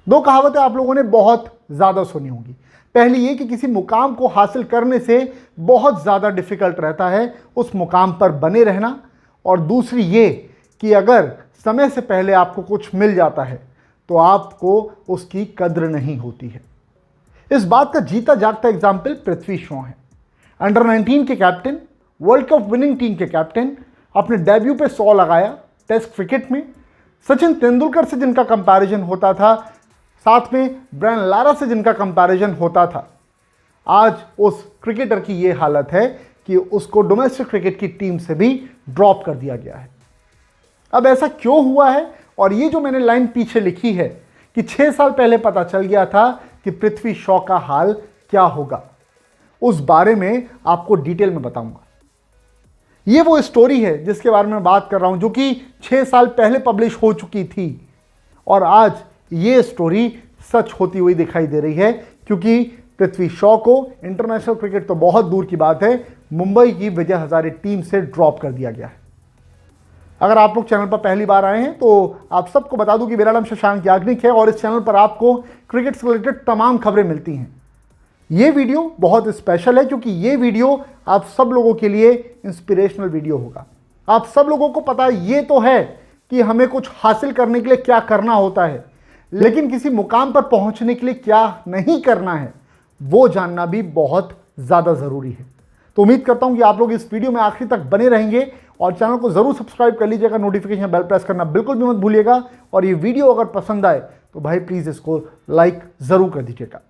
दो कहावतें आप लोगों ने बहुत ज़्यादा सुनी होंगी। पहली ये कि किसी मुकाम को हासिल करने से बहुत ज़्यादा डिफ़िकल्ट रहता है उस मुकाम पर बने रहना, और दूसरी ये कि अगर समय से पहले आपको कुछ मिल जाता है तो आपको उसकी कद्र नहीं होती है। इस बात का जीता जागता एग्जाम्पल पृथ्वी शॉ है। अंडर 19 के captain, world cup winning team के कैप्टन, अपने डेब्यू पे 100 लगाया टेस्ट क्रिकेट में। सचिन तेंदुलकर से जिनका कंपैरिजन होता था, साथ में ब्रायन लारा से जिनका कंपैरिजन होता था, आज उस क्रिकेटर की ये हालत है कि उसको डोमेस्टिक क्रिकेट की टीम से भी ड्रॉप कर दिया गया है। अब ऐसा क्यों हुआ है, और ये जो मैंने लाइन पीछे लिखी है कि 6 साल पहले पता चल गया था कि पृथ्वी शॉ का हाल क्या होगा, उस बारे में आपको डिटेल में बताऊंगा। ये वो स्टोरी है जिसके बारे में बात कर रहा हूं, जो कि 6 साल पहले पब्लिश हो चुकी थी, और आज ये स्टोरी सच होती हुई दिखाई दे रही है, क्योंकि पृथ्वी शॉ को इंटरनेशनल क्रिकेट तो बहुत दूर की बात है, मुंबई की विजय हजारे टीम से ड्रॉप कर दिया गया है। अगर आप लोग चैनल पर पहली बार आए हैं तो आप सबको बता दूं कि मेरा नाम शशांक याग्निक है, और इस चैनल पर आपको क्रिकेट से रिलेटेड तमाम खबरें मिलती हैं। ये वीडियो बहुत स्पेशल है क्योंकि ये वीडियो आप सब लोगों के लिए इंस्पिरेशनल वीडियो होगा। आप सब लोगों को पता ये तो है कि हमें कुछ हासिल करने के लिए क्या करना होता है, लेकिन किसी मुकाम पर पहुंचने के लिए क्या नहीं करना है वो जानना भी बहुत ज़्यादा ज़रूरी है। तो उम्मीद करता हूं कि आप लोग इस वीडियो में आखिर तक बने रहेंगे, और चैनल को ज़रूर सब्सक्राइब कर लीजिएगा, नोटिफिकेशन बेल प्रेस करना बिल्कुल भी मत भूलिएगा, और ये वीडियो अगर पसंद आए तो भाई प्लीज़ इसको लाइक ज़रूर कर दीजिएगा।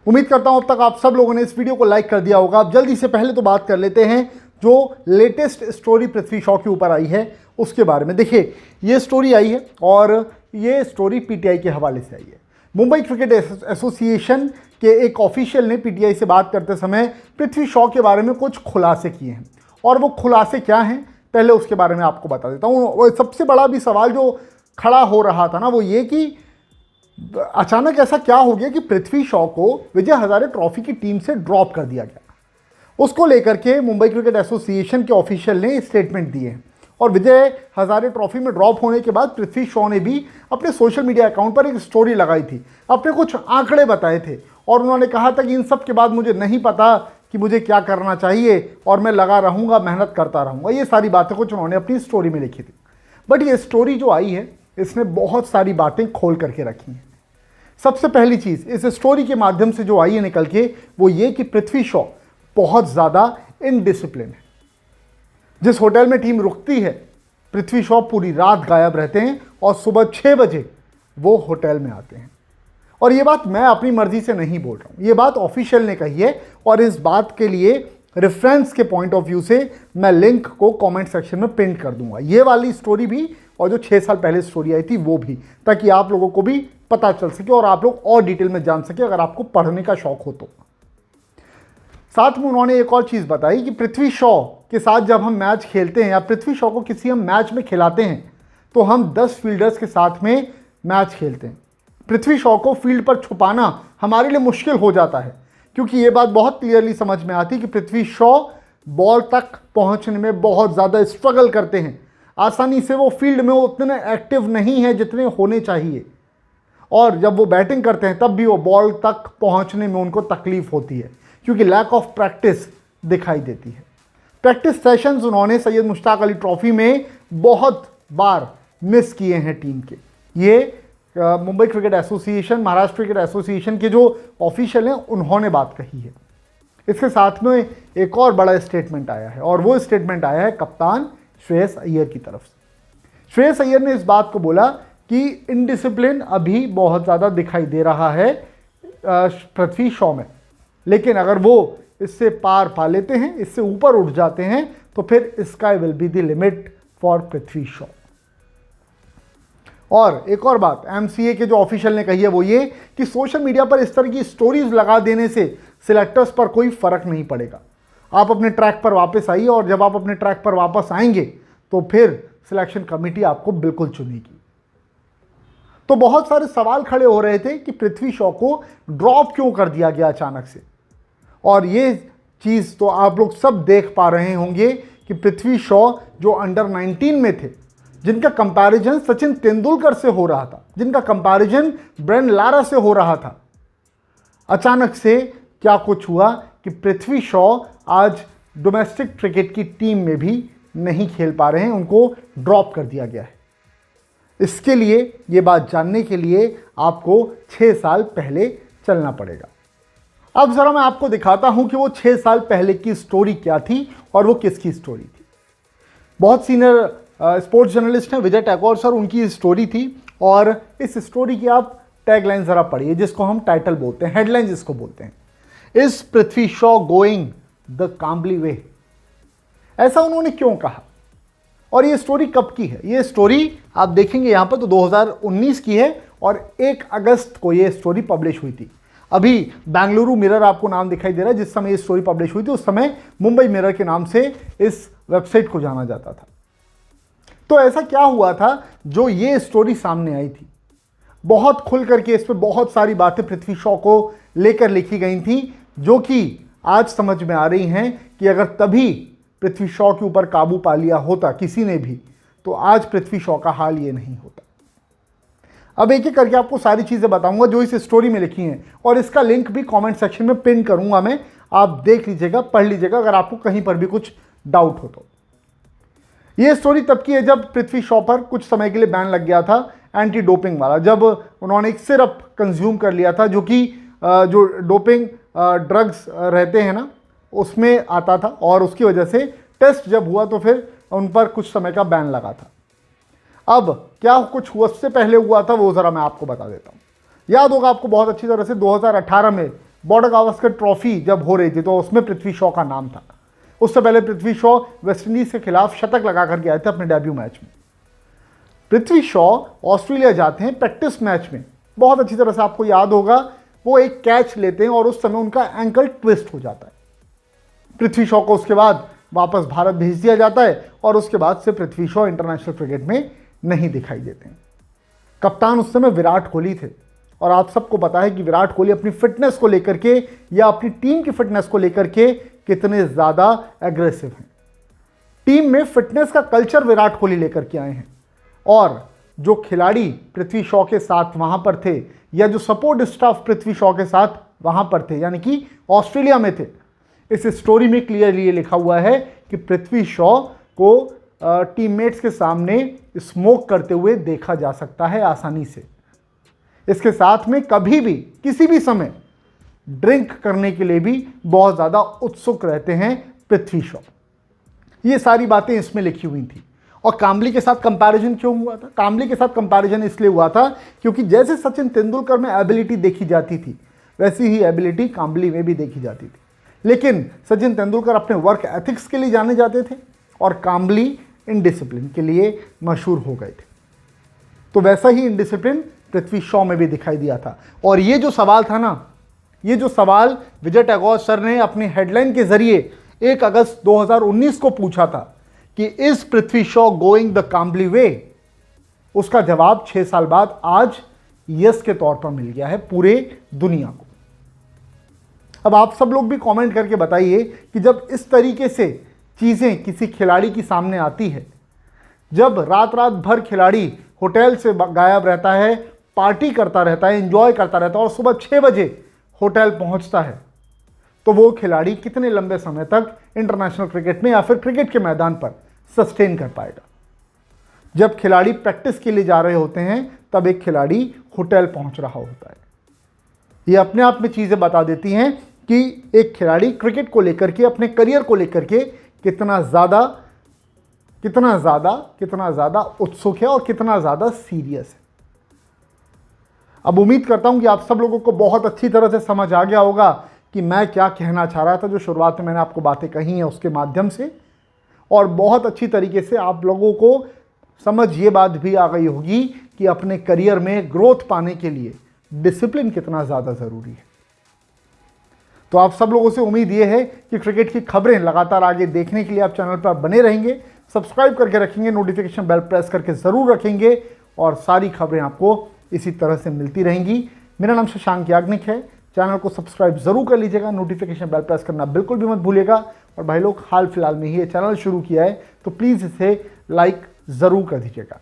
उम्मीद करता हूं अब तक आप सब लोगों ने इस वीडियो को लाइक कर दिया होगा। अब जल्दी से पहले तो बात कर लेते हैं जो लेटेस्ट स्टोरी पृथ्वी शॉ के ऊपर आई है उसके बारे में। देखिए, ये स्टोरी आई है और ये स्टोरी पीटीआई के हवाले से आई है। मुंबई क्रिकेट एसोसिएशन के एक ऑफिशियल ने पीटीआई से बात करते समय पृथ्वी शॉ के बारे में कुछ खुलासे किए हैं, और वो खुलासे क्या हैं पहले उसके बारे में आपको बता देता हूँ। सबसे बड़ा भी सवाल जो खड़ा हो रहा था ना, वो ये कि अचानक ऐसा क्या हो गया कि पृथ्वी शॉ को विजय हजारे ट्रॉफी की टीम से ड्रॉप कर दिया गया। उसको लेकर के मुंबई क्रिकेट एसोसिएशन के ऑफिशियल ने स्टेटमेंट दिए हैं, और विजय हजारे ट्रॉफी में ड्रॉप होने के बाद पृथ्वी शॉ ने भी अपने सोशल मीडिया अकाउंट पर एक स्टोरी लगाई थी, अपने कुछ आंकड़े बताए थे, और उन्होंने कहा था कि इन सब के बाद मुझे नहीं पता कि मुझे क्या करना चाहिए, और मैं लगा रहूँगा, मेहनत करता रहूँगा। ये सारी बातें कुछ उन्होंने अपनी स्टोरी में लिखी थी। बट ये स्टोरी जो आई है इसने बहुत सारी बातें खोल करके रखी हैं। सबसे पहली चीज़ इस स्टोरी के माध्यम से जो आई है निकल के, वो ये कि पृथ्वी शॉ बहुत ज़्यादा इनडिसिप्लिन है। जिस होटल में टीम रुकती है, पृथ्वी शॉ पूरी रात गायब रहते हैं और सुबह 6 बजे वो होटल में आते हैं। और ये बात मैं अपनी मर्जी से नहीं बोल रहा हूँ, ये बात ऑफिशियल ने कही है, और इस बात के लिए रेफरेंस के पॉइंट ऑफ व्यू से मैं लिंक को कमेंट सेक्शन में पिन कर दूंगा, ये वाली स्टोरी भी और जो 6 साल पहले स्टोरी आई थी वो भी, ताकि आप लोगों को भी पता चल सके और आप लोग और डिटेल में जान सके अगर आपको पढ़ने का शौक हो तो। साथ में उन्होंने एक और चीज़ बताई कि पृथ्वी शॉ के साथ जब हम मैच खेलते हैं या पृथ्वी शॉ को किसी हम मैच में खिलाते हैं तो हम 10 फील्डर्स के साथ में मैच खेलते हैं। पृथ्वी शॉ को फील्ड पर छुपाना हमारे लिए मुश्किल हो जाता है, क्योंकि ये बात बहुत क्लियरली समझ में आती है कि पृथ्वी शॉ बॉल तक पहुंचने में बहुत ज़्यादा स्ट्रगल करते हैं। आसानी से वो फील्ड में उतने एक्टिव नहीं है जितने होने चाहिए, और जब वो बैटिंग करते हैं तब भी वो बॉल तक पहुंचने में उनको तकलीफ होती है, क्योंकि लैक ऑफ प्रैक्टिस दिखाई देती है। प्रैक्टिस सेशंस उन्होंने सैयद मुश्ताक अली ट्रॉफी में बहुत बार मिस किए हैं टीम के। ये Mumbai cricket association, Maharashtra cricket association के जो ऑफिशियल हैं उन्होंने बात कही है। इसके साथ में एक और बड़ा स्टेटमेंट आया है, और वो स्टेटमेंट आया है कप्तान श्रेयस अय्यर की तरफ से। श्रेयस अय्यर ने इस बात को बोला कि इनडिसिप्लिन अभी बहुत ज़्यादा दिखाई दे रहा है पृथ्वी शॉ में, लेकिन अगर वो इससे पार पा लेते हैं, इससे ऊपर उठ जाते हैं, तो फिर sky will be the limit for Prithvi Shaw. और एक और बात एमसीए के जो ऑफिशियल ने कही है वो ये कि सोशल मीडिया पर इस तरह की स्टोरीज लगा देने से सिलेक्टर्स पर कोई फर्क नहीं पड़ेगा। आप अपने ट्रैक पर वापस आइए, और जब आप अपने ट्रैक पर वापस आएंगे तो फिर सिलेक्शन कमेटी आपको बिल्कुल चुनेगी। तो बहुत सारे सवाल खड़े हो रहे थे कि पृथ्वी शॉ को ड्रॉप क्यों कर दिया गया अचानक से। और ये चीज़ तो आप लोग सब देख पा रहे होंगे कि पृथ्वी शॉ जो अंडर 19 में थे, जिनका कंपैरिजन सचिन तेंदुलकर से हो रहा था, जिनका कंपैरिजन ब्रेन लारा से हो रहा था, अचानक से क्या कुछ हुआ कि पृथ्वी शॉ आज डोमेस्टिक क्रिकेट की टीम में भी नहीं खेल पा रहे हैं, उनको ड्रॉप कर दिया गया है। इसके लिए, ये बात जानने के लिए आपको 6 साल पहले चलना पड़ेगा। अब ज़रा मैं आपको दिखाता हूं कि वो 6 साल पहले की स्टोरी क्या थी और वो किसकी स्टोरी थी। बहुत सीनियर स्पोर्ट्स जर्नलिस्ट हैं विजय टैगोर सर, उनकी स्टोरी थी और इस स्टोरी की आप टैगलाइन ज़रा पढ़िए, जिसको हम टाइटल बोलते हैं, हेडलाइन जिसको बोलते हैं, is Prithvi Shaw going the Kambli way. ऐसा उन्होंने क्यों कहा और ये स्टोरी कब की है? ये स्टोरी आप देखेंगे यहां पर तो 2019 की है और 1 अगस्त को ये स्टोरी पब्लिश हुई थी। अभी बेंगलुरु मिरर आपको नाम दिखाई दे रहा है, जिस समय ये स्टोरी पब्लिश हुई थी उस समय मुंबई मिरर के नाम से इस वेबसाइट को जाना जाता था। तो ऐसा क्या हुआ था जो ये स्टोरी सामने आई थी? बहुत खुल करके इस पर बहुत सारी बातें पृथ्वी शॉ को लेकर लिखी गई थी, जो कि आज समझ में आ रही हैं कि अगर तभी पृथ्वी शॉ के ऊपर काबू पा लिया होता किसी ने भी, तो आज पृथ्वी शॉ का हाल ये नहीं होता। अब एक एक करके आपको सारी चीज़ें बताऊंगा जो इस स्टोरी में लिखी हैं और इसका लिंक भी कमेंट सेक्शन में पिन करूंगा मैं, आप देख लीजिएगा, पढ़ लीजिएगा अगर आपको कहीं पर भी कुछ डाउट हो तो। ये स्टोरी तब की है जब पृथ्वी शॉ पर कुछ समय के लिए बैन लग गया था एंटी डोपिंग वाला, जब उन्होंने एक सिरप कंज्यूम कर लिया था जो कि जो डोपिंग ड्रग्स रहते हैं ना उसमें आता था, और उसकी वजह से टेस्ट जब हुआ तो फिर उन पर कुछ समय का बैन लगा था। अब क्या कुछ हुआ उससे पहले हुआ था वो ज़रा मैं आपको बता देता हूँ। याद होगा आपको बहुत अच्छी तरह से 2018 में बॉर्डर गावस्कर ट्रॉफी जब हो रही थी तो उसमें पृथ्वी शॉ का नाम था। उससे पहले पृथ्वी शॉ वेस्टइंडीज़ के खिलाफ शतक लगा करके आए थे अपने डेब्यू मैच में। पृथ्वी शॉ ऑस्ट्रेलिया जाते हैं प्रैक्टिस मैच में, बहुत अच्छी तरह से आपको याद होगा, वो एक कैच लेते हैं और उस समय उनका एंकल ट्विस्ट हो जाता है। पृथ्वी शॉ को उसके बाद वापस भारत भेज दिया जाता है और उसके बाद से पृथ्वी शॉ इंटरनेशनल क्रिकेट में नहीं दिखाई देते हैं। कप्तान उस समय विराट कोहली थे और आप सबको पता है कि विराट कोहली अपनी फिटनेस को लेकर के या अपनी टीम की फिटनेस को लेकर के कितने ज़्यादा एग्रेसिव हैं। टीम में फिटनेस का कल्चर विराट कोहली लेकर के आए हैं और जो खिलाड़ी पृथ्वी शॉ के साथ वहाँ पर थे या जो सपोर्ट स्टाफ पृथ्वी शॉ के साथ वहाँ पर थे, यानी कि ऑस्ट्रेलिया में थे, इस स्टोरी में क्लियरली ये लिखा हुआ है कि पृथ्वी शॉ को टीममेट्स के सामने स्मोक करते हुए देखा जा सकता है आसानी से। इसके साथ में कभी भी किसी भी समय ड्रिंक करने के लिए भी बहुत ज़्यादा उत्सुक रहते हैं पृथ्वी शॉ। ये सारी बातें इसमें लिखी हुई थी। और काम्बली के साथ कंपैरिजन क्यों हुआ था? काम्बली के साथ कंपैरिजन इसलिए हुआ था क्योंकि जैसे सचिन तेंदुलकर में एबिलिटी देखी जाती थी वैसी ही एबिलिटी काम्बली में भी देखी जाती थी, लेकिन सचिन तेंदुलकर अपने वर्क एथिक्स के लिए जाने जाते थे और काम्बली इनडिसिप्लिन के लिए मशहूर हो गए थे। तो वैसा ही इनडिसिप्लिन पृथ्वी शॉ में भी दिखाई दिया था। और ये जो सवाल था ना, ये जो सवाल विजय टैगोर सर ने अपनी हेडलाइन के जरिए 1 अगस्त 2019 को पूछा था कि is Prithvi Shaw going the Kambli way, उसका जवाब 6 साल बाद आज यस के तौर पर मिल गया है पूरे दुनिया को। अब आप सब लोग भी कमेंट करके बताइए कि जब इस तरीके से चीज़ें किसी खिलाड़ी की सामने आती है, जब रात रात भर खिलाड़ी होटल से गायब रहता है, पार्टी करता रहता है, एंजॉय करता रहता है और सुबह 6 बजे होटल पहुंचता है, तो वो खिलाड़ी कितने लंबे समय तक इंटरनेशनल क्रिकेट में या फिर क्रिकेट के मैदान पर सस्टेन कर पाएगा? जब खिलाड़ी प्रैक्टिस के लिए जा रहे होते हैं तब एक खिलाड़ी होटल पहुंच रहा होता है। ये अपने आप में चीज़ें बता देती हैं कि एक खिलाड़ी क्रिकेट को लेकर के, अपने करियर को लेकर के कितना ज़्यादा उत्सुक है और कितना ज़्यादा सीरियस है। अब उम्मीद करता हूं कि आप सब लोगों को बहुत अच्छी तरह से समझ आ गया होगा कि मैं क्या कहना चाह रहा था, जो शुरुआत में मैंने आपको बातें कही हैं उसके माध्यम से, और बहुत अच्छी तरीके से आप लोगों को समझ ये बात भी आ गई होगी कि अपने करियर में ग्रोथ पाने के लिए डिसिप्लिन कितना ज़्यादा ज़रूरी है। तो आप सब लोगों से उम्मीद ये है कि क्रिकेट की खबरें लगातार आगे देखने के लिए आप चैनल पर बने रहेंगे, सब्सक्राइब करके रखेंगे, नोटिफिकेशन बेल प्रेस करके ज़रूर रखेंगे और सारी खबरें आपको इसी तरह से मिलती रहेंगी। मेरा नाम शशांक याग्निक है। चैनल को सब्सक्राइब जरूर कर लीजिएगा, नोटिफिकेशन बेल प्रेस करना बिल्कुल भी मत भूलिएगा। और भाई लोग हाल फिलहाल में ही ये चैनल शुरू किया है तो प्लीज़ इसे लाइक ज़रूर कर दीजिएगा।